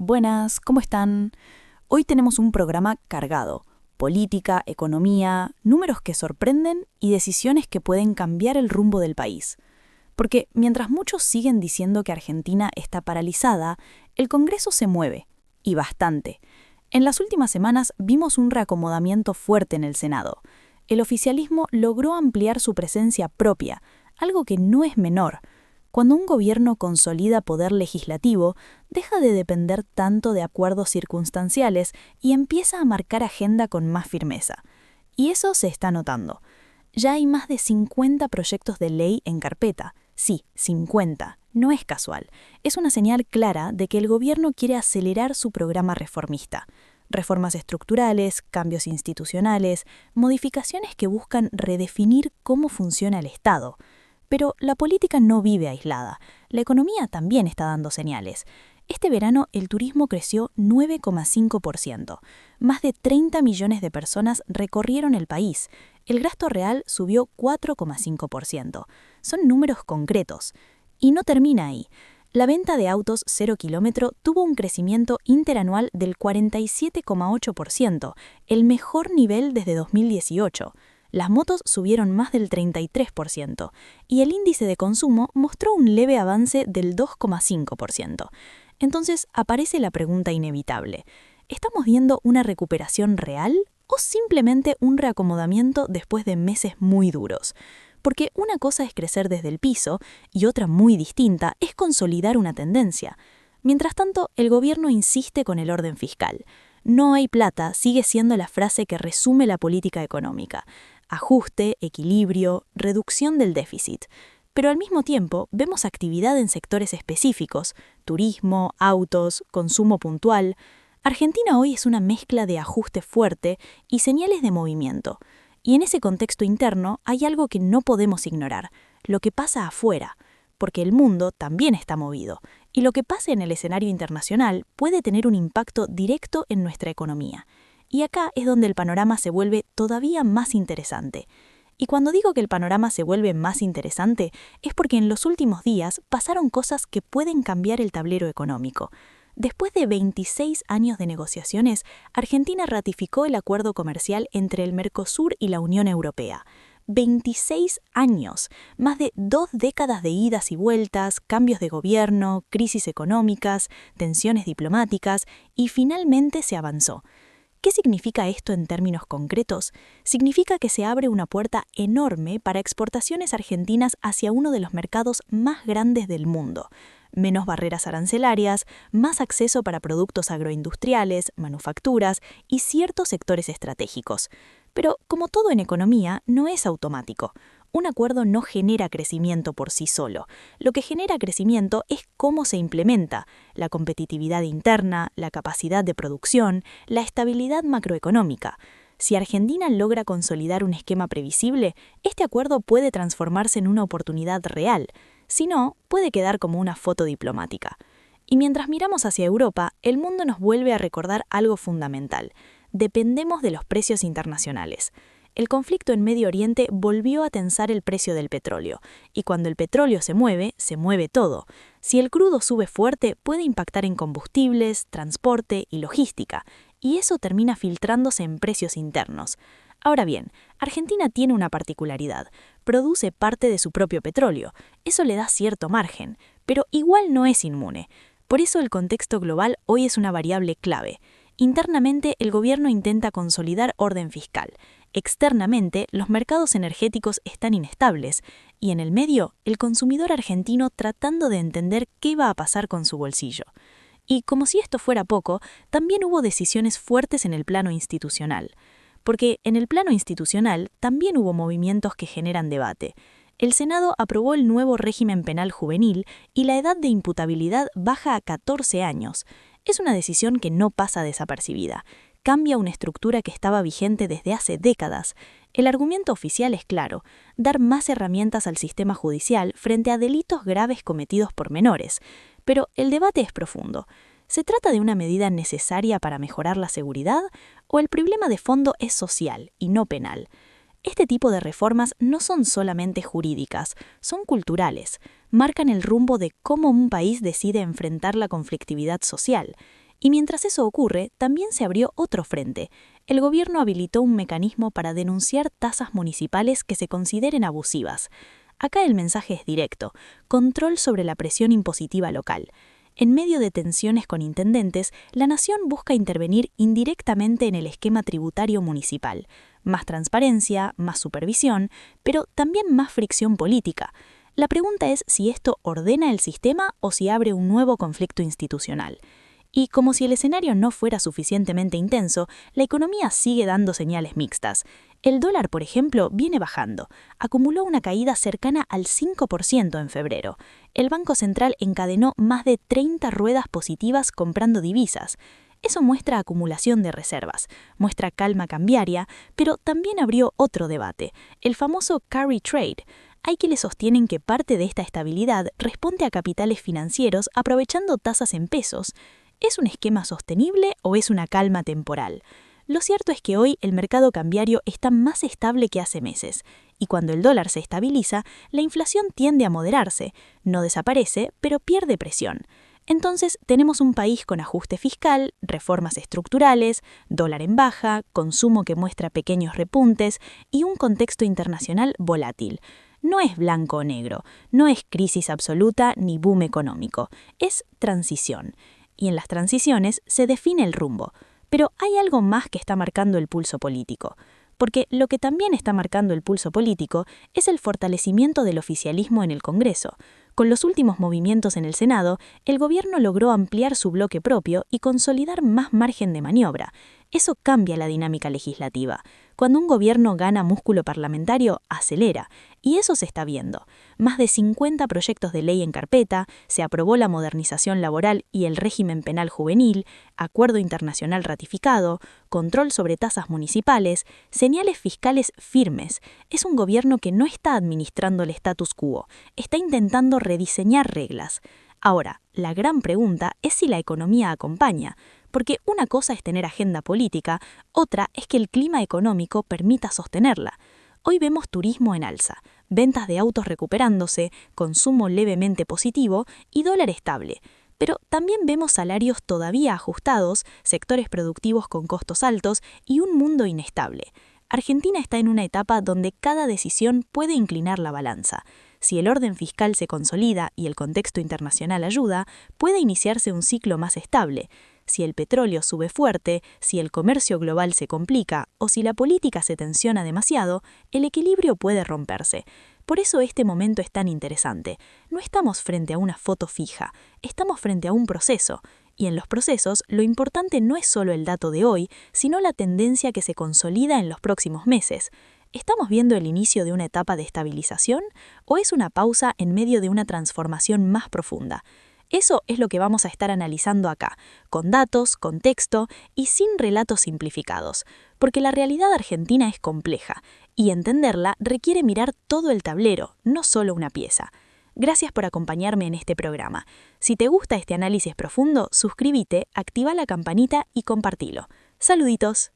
Buenas, ¿cómo están? Hoy tenemos un programa cargado. Política, economía, números que sorprenden y decisiones que pueden cambiar el rumbo del país. Porque mientras muchos siguen diciendo que Argentina está paralizada, el Congreso se mueve, y bastante. En las últimas semanas vimos un reacomodamiento fuerte en el Senado. El oficialismo logró ampliar su presencia propia, algo que no es menor. Cuando un gobierno consolida poder legislativo, deja de depender tanto de acuerdos circunstanciales y empieza a marcar agenda con más firmeza. Y eso se está notando. Ya hay más de 50 proyectos de ley en carpeta. Sí, 50. No es casual. Es una señal clara de que el gobierno quiere acelerar su programa reformista. Reformas estructurales, cambios institucionales, modificaciones que buscan redefinir cómo funciona el Estado. Pero la política no vive aislada. La economía también está dando señales. Este verano el turismo creció 9,5%. Más de 30 millones de personas recorrieron el país. El gasto real subió 4,5%. Son números concretos. Y no termina ahí. La venta de autos 0 kilómetro tuvo un crecimiento interanual del 47,8%, el mejor nivel desde 2018. Las motos subieron más del 33% y el índice de consumo mostró un leve avance del 2,5%. Entonces aparece la pregunta inevitable: ¿estamos viendo una recuperación real o simplemente un reacomodamiento después de meses muy duros? Porque una cosa es crecer desde el piso y otra muy distinta es consolidar una tendencia. Mientras tanto, el gobierno insiste con el orden fiscal. No hay plata sigue siendo la frase que resume la política económica. Ajuste, equilibrio, reducción del déficit. Pero al mismo tiempo vemos actividad en sectores específicos: turismo, autos, consumo puntual. Argentina hoy es una mezcla de ajuste fuerte y señales de movimiento. Y en ese contexto interno hay algo que no podemos ignorar: lo que pasa afuera, porque el mundo también está movido, y lo que pase en el escenario internacional puede tener un impacto directo en nuestra economía. Y acá es donde el panorama se vuelve todavía más interesante. Y cuando digo que el panorama se vuelve más interesante, es porque en los últimos días pasaron cosas que pueden cambiar el tablero económico. Después de 26 años de negociaciones, Argentina ratificó el acuerdo comercial entre el Mercosur y la Unión Europea. 26 años, más de 2 décadas de idas y vueltas, cambios de gobierno, crisis económicas, tensiones diplomáticas, y finalmente se avanzó. ¿Qué significa esto en términos concretos? Significa que se abre una puerta enorme para exportaciones argentinas hacia uno de los mercados más grandes del mundo. Menos barreras arancelarias, más acceso para productos agroindustriales, manufacturas y ciertos sectores estratégicos. Pero, como todo en economía, no es automático. Un acuerdo no genera crecimiento por sí solo. Lo que genera crecimiento es cómo se implementa: la competitividad interna, la capacidad de producción, la estabilidad macroeconómica. Si Argentina logra consolidar un esquema previsible, este acuerdo puede transformarse en una oportunidad real. Si no, puede quedar como una foto diplomática. Y mientras miramos hacia Europa, el mundo nos vuelve a recordar algo fundamental: dependemos de los precios internacionales. El conflicto en Medio Oriente volvió a tensar el precio del petróleo, y cuando el petróleo se mueve todo. Si el crudo sube fuerte, puede impactar en combustibles, transporte y logística, y eso termina filtrándose en precios internos. Ahora bien, Argentina tiene una particularidad: produce parte de su propio petróleo. Eso le da cierto margen, pero igual no es inmune. Por eso el contexto global hoy es una variable clave. Internamente, el gobierno intenta consolidar orden fiscal. Externamente, los mercados energéticos están inestables, y en el medio, el consumidor argentino tratando de entender qué va a pasar con su bolsillo. Y como si esto fuera poco, también hubo decisiones fuertes en el plano institucional. Porque en el plano institucional también hubo movimientos que generan debate. El Senado aprobó el nuevo régimen penal juvenil y la edad de imputabilidad baja a 14 años. Es una decisión que no pasa desapercibida. Cambia una estructura que estaba vigente desde hace décadas. El argumento oficial es claro: dar más herramientas al sistema judicial frente a delitos graves cometidos por menores. Pero el debate es profundo. ¿Se trata de una medida necesaria para mejorar la seguridad o el problema de fondo es social y no penal? Este tipo de reformas no son solamente jurídicas, son culturales. Marcan el rumbo de cómo un país decide enfrentar la conflictividad social. Y mientras eso ocurre, también se abrió otro frente. El gobierno habilitó un mecanismo para denunciar tasas municipales que se consideren abusivas. Acá el mensaje es directo: control sobre la presión impositiva local. En medio de tensiones con intendentes, la Nación busca intervenir indirectamente en el esquema tributario municipal. Más transparencia, más supervisión, pero también más fricción política. La pregunta es si esto ordena el sistema o si abre un nuevo conflicto institucional. Y como si el escenario no fuera suficientemente intenso, la economía sigue dando señales mixtas. El dólar, por ejemplo, viene bajando. Acumuló una caída cercana al 5% en febrero. El Banco Central encadenó más de 30 ruedas positivas comprando divisas. Eso muestra acumulación de reservas, muestra calma cambiaria, pero también abrió otro debate, el famoso carry trade. Hay quienes sostienen que parte de esta estabilidad responde a capitales financieros aprovechando tasas en pesos. ¿Es un esquema sostenible o es una calma temporal? Lo cierto es que hoy el mercado cambiario está más estable que hace meses, y cuando el dólar se estabiliza, la inflación tiende a moderarse, no desaparece, pero pierde presión. Entonces tenemos un país con ajuste fiscal, reformas estructurales, dólar en baja, consumo que muestra pequeños repuntes y un contexto internacional volátil. No es blanco o negro, no es crisis absoluta ni boom económico, es transición. Y en las transiciones se define el rumbo. Pero hay algo más que está marcando el pulso político. Porque lo que también está marcando el pulso político es el fortalecimiento del oficialismo en el Congreso. Con los últimos movimientos en el Senado, el gobierno logró ampliar su bloque propio y consolidar más margen de maniobra. Eso cambia la dinámica legislativa. Cuando un gobierno gana músculo parlamentario, acelera. Y eso se está viendo. Más de 50 proyectos de ley en carpeta, se aprobó la modernización laboral y el régimen penal juvenil, acuerdo internacional ratificado, control sobre tasas municipales, señales fiscales firmes. Es un gobierno que no está administrando el status quo, está intentando rediseñar reglas. Ahora, la gran pregunta es si la economía acompaña, porque una cosa es tener agenda política, otra es que el clima económico permita sostenerla. Hoy vemos turismo en alza, ventas de autos recuperándose, consumo levemente positivo y dólar estable. Pero también vemos salarios todavía ajustados, sectores productivos con costos altos y un mundo inestable. Argentina está en una etapa donde cada decisión puede inclinar la balanza. Si el orden fiscal se consolida y el contexto internacional ayuda, puede iniciarse un ciclo más estable. Si el petróleo sube fuerte, si el comercio global se complica o si la política se tensiona demasiado, el equilibrio puede romperse. Por eso este momento es tan interesante. No estamos frente a una foto fija, estamos frente a un proceso. Y en los procesos, lo importante no es solo el dato de hoy, sino la tendencia que se consolida en los próximos meses. ¿Estamos viendo el inicio de una etapa de estabilización o es una pausa en medio de una transformación más profunda? Eso es lo que vamos a estar analizando acá, con datos, contexto y sin relatos simplificados, porque la realidad argentina es compleja y entenderla requiere mirar todo el tablero, no solo una pieza. Gracias por acompañarme en este programa. Si te gusta este análisis profundo, suscríbete, activa la campanita y compartilo. Saluditos.